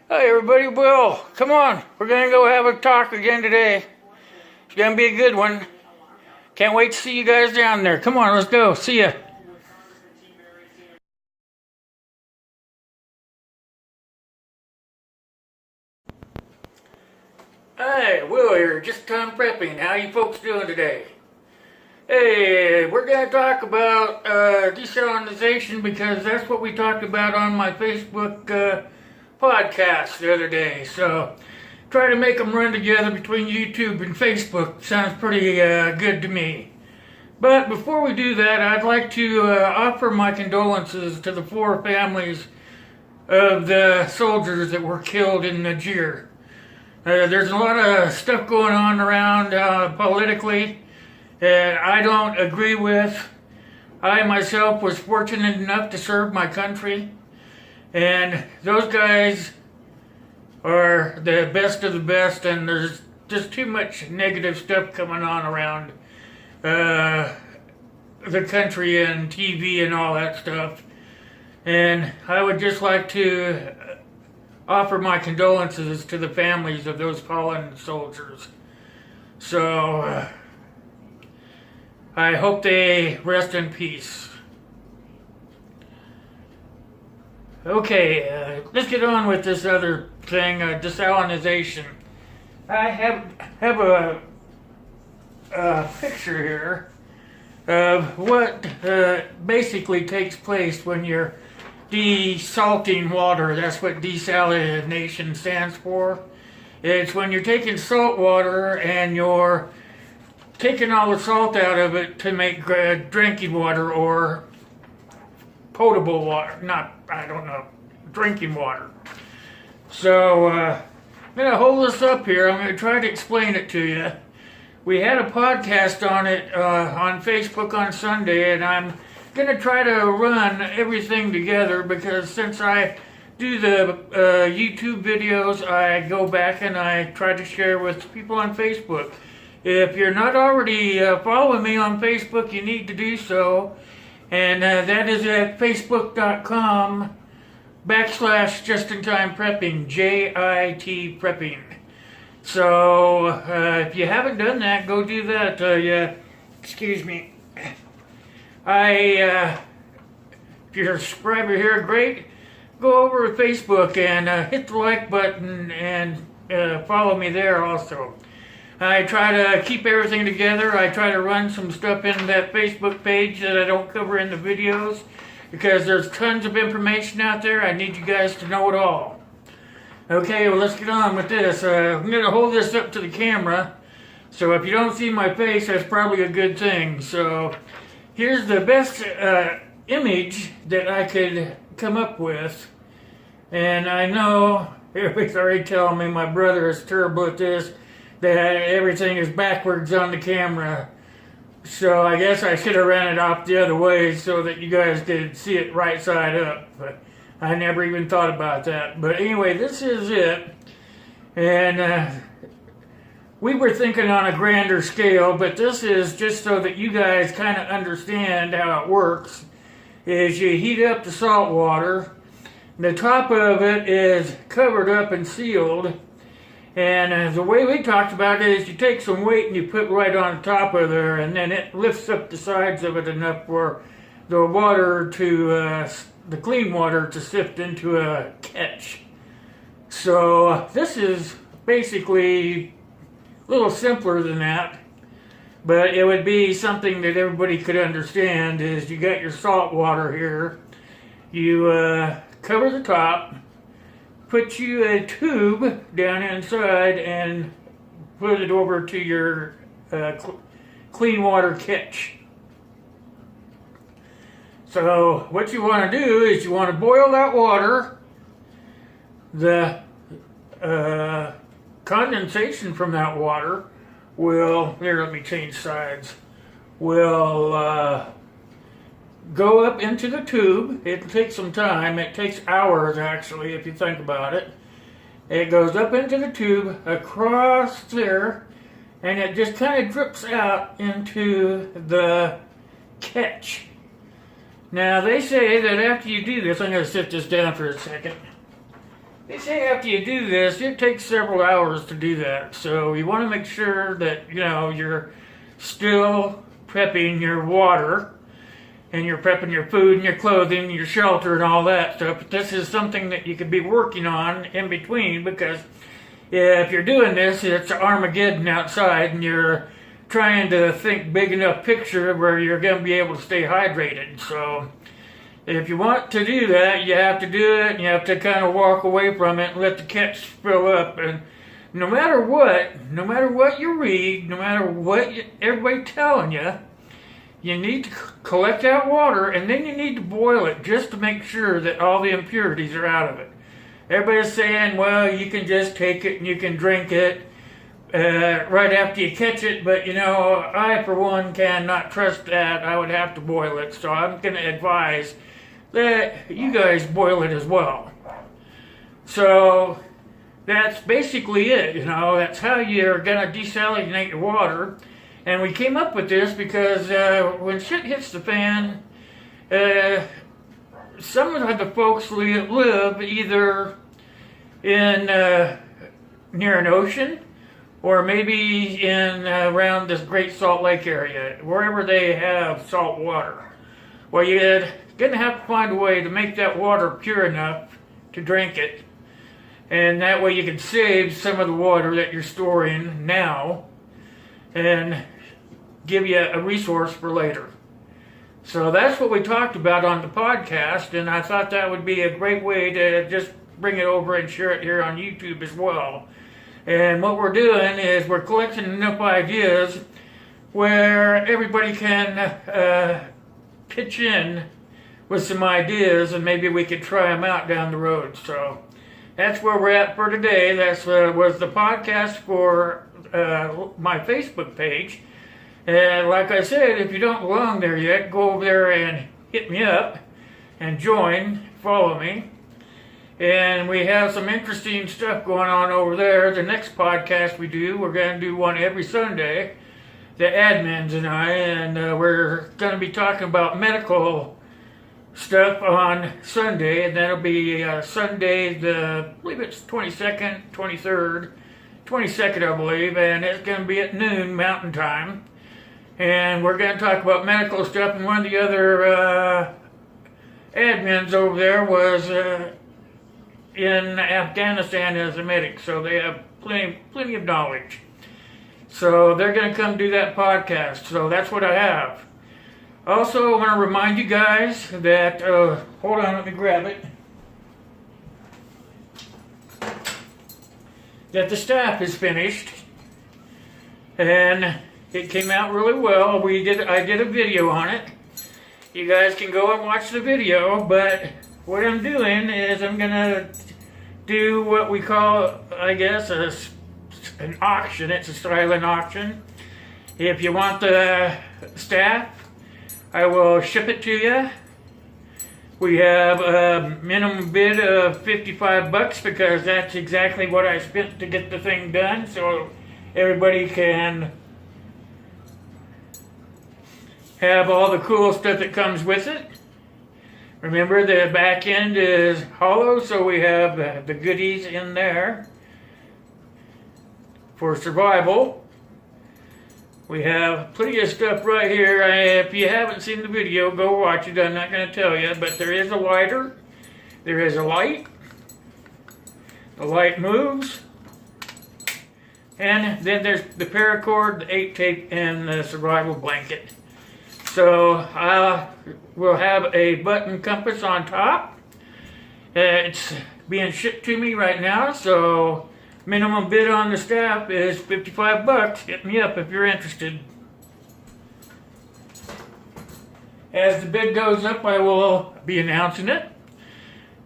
Hey everybody, Will, come on. We're gonna go have a talk again today. It's gonna be a good one. Can't wait to see you guys down there. Come on, let's go. See ya. Hey, Will here, just time prepping. How you folks doing today? Hey, we're gonna talk about desalination because that's what we talked about on my Facebook podcast the other day. So try to make them run together between YouTube and Facebook. Sounds pretty good to me. But before we do that, I'd like to offer my condolences to the 4 families of the soldiers that were killed in Niger. There's a lot of stuff going on around politically that I don't agree with. I myself was fortunate enough to serve my country, and those guys are the best of the best, and there's just too much negative stuff coming on around the country and TV and all that stuff. And I would just like to offer my condolences to the families of those fallen soldiers. So I hope they rest in peace. Okay, let's get on with this other thing, desalination. I have a picture here of what basically takes place when you're desalting water. That's what desalination stands for. It's when you're taking salt water and you're taking all the salt out of it to make drinking water or potable water. Drinking water. So I'm going to hold this up here. I'm going to try to explain it to you. We had a podcast on it on Facebook on Sunday, and I'm going to try to run everything together because since I do the YouTube videos, I go back and I try to share with people on Facebook. If you're not already following me on Facebook, you need to do so. And that is at facebook.com/justintimeprepping, JIT prepping. So if you haven't done that, go do that. Excuse me. If you're a subscriber here, great. Go over to Facebook and hit the like button and follow me there also. I try to keep everything together. I try to run some stuff in that Facebook page that I don't cover in the videos because there's tons of information out there. I need you guys to know it all. Okay, well, let's get on with this. I'm going to hold this up to the camera, so if you don't see my face, that's probably a good thing. So here's the best image that I could come up with. And I know everybody's already telling me my brother is terrible at this, that everything is backwards on the camera. So I guess I should have ran it off the other way so that you guys could see it right side up. But I never even thought about that. But anyway, this is it. And we were thinking on a grander scale, but this is just so that you guys kind of understand how it works. Is you heat up the salt water. The top of it is covered up and sealed. And the way we talked about it is you take some weight and you put right on top of there, and then it lifts up the sides of it enough for the water to, the clean water to sift into a catch. So this is basically a little simpler than that, but it would be something that everybody could understand. Is you got your salt water here, you cover the top, put you a tube down inside and put it over to your clean water catch. So what you want to do is you want to boil that water. The condensation from that water will, here, let me change sides, will go up into the tube. It takes some time. It takes hours, actually, if you think about it. It goes up into the tube, across there, and it just kind of drips out into the catch. Now, they say that after you do this, I'm going to sit this down for a second. They say after you do this, it takes several hours to do that. So you want to make sure that, you know, you're still prepping your water and you're prepping your food and your clothing, your shelter and all that stuff. But this is something that you could be working on in between, because if you're doing this, it's Armageddon outside and you're trying to think big enough picture where you're going to be able to stay hydrated. So if you want to do that, you have to do it, and you have to kind of walk away from it and let the catch fill up. And no matter what you read, no matter what everybody's telling you, you need to collect that water, and then you need to boil it just to make sure that all the impurities are out of it. Everybody's saying, well, you can just take it and you can drink it right after you catch it, but you know, I for one cannot trust that. I would have to boil it, so I'm going to advise that you guys boil it as well. So that's basically it. You know, that's how you're going to desalinate your water. And we came up with this because when shit hits the fan, some of the folks live either in near an ocean, or maybe in around this Great Salt Lake area, wherever they have salt water. Well, you're going to have to find a way to make that water pure enough to drink it. And that way you can save some of the water that you're storing now and give you a resource for later. So that's what we talked about on the podcast, and I thought that would be a great way to just bring it over and share it here on YouTube as well. And what we're doing is we're collecting enough ideas where everybody can pitch in with some ideas, and maybe we could try them out down the road. So that's where we're at for today. That was the podcast for my Facebook page. And like I said, if you don't belong there yet, go over there and hit me up and join, follow me. And we have some interesting stuff going on over there. The next podcast we do, we're going to do one every Sunday, the admins and I, and we're going to be talking about medical stuff on Sunday, and that'll be Sunday, I believe it's 22nd, 23rd, 22nd, I believe, and it's going to be at noon Mountain Time. And we're going to talk about medical stuff, and one of the other admins over there was in Afghanistan as a medic, so they have plenty of knowledge. So they're going to come do that podcast, so that's what I have. Also, I want to remind you guys that, hold on, let me grab it, that the staff is finished, and it came out really well. I did a video on it. You guys can go and watch the video, but what I'm doing is I'm going to do what we call, I guess, an auction. It's a silent auction. If you want the staff, I will ship it to you. We have a minimum bid of $55 because that's exactly what I spent to get the thing done, so everybody can have all the cool stuff that comes with it. Remember, the back end is hollow, so we have the goodies in there for survival. We have plenty of stuff right here. If you haven't seen the video, go watch it. I'm not going to tell you, but there is a lighter. There is a light. The light moves. And then there's the paracord, the 8 tape, and the survival blanket. So we'll have a button compass on top. It's being shipped to me right now, so minimum bid on the staff is $55. Hit me up if you're interested. As the bid goes up, I will be announcing it.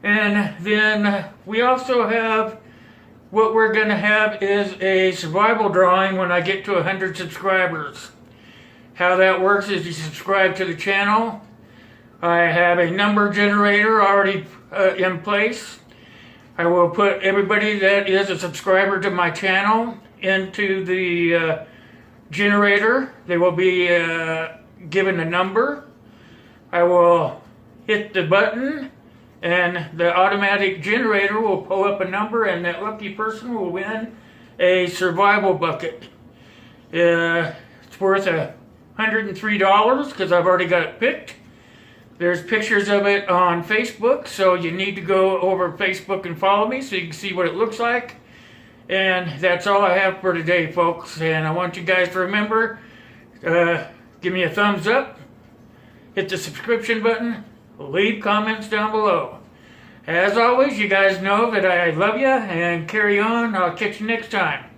And then we also have, what we're going to have is a survival drawing when I get to 100 subscribers. How that works is you subscribe to the channel. I have a number generator already in place. I will put everybody that is a subscriber to my channel into the generator. They will be given a number. I will hit the button and the automatic generator will pull up a number, and that lucky person will win a survival bucket. It's worth $103 because I've already got it picked. There's pictures of it on Facebook, so you need to go over Facebook and follow me so you can see what it looks like. And that's all I have for today, folks. And I want you guys to remember, give me a thumbs up, hit the subscription button, leave comments down below. As always, you guys know that I love you, and carry on. I'll catch you next time.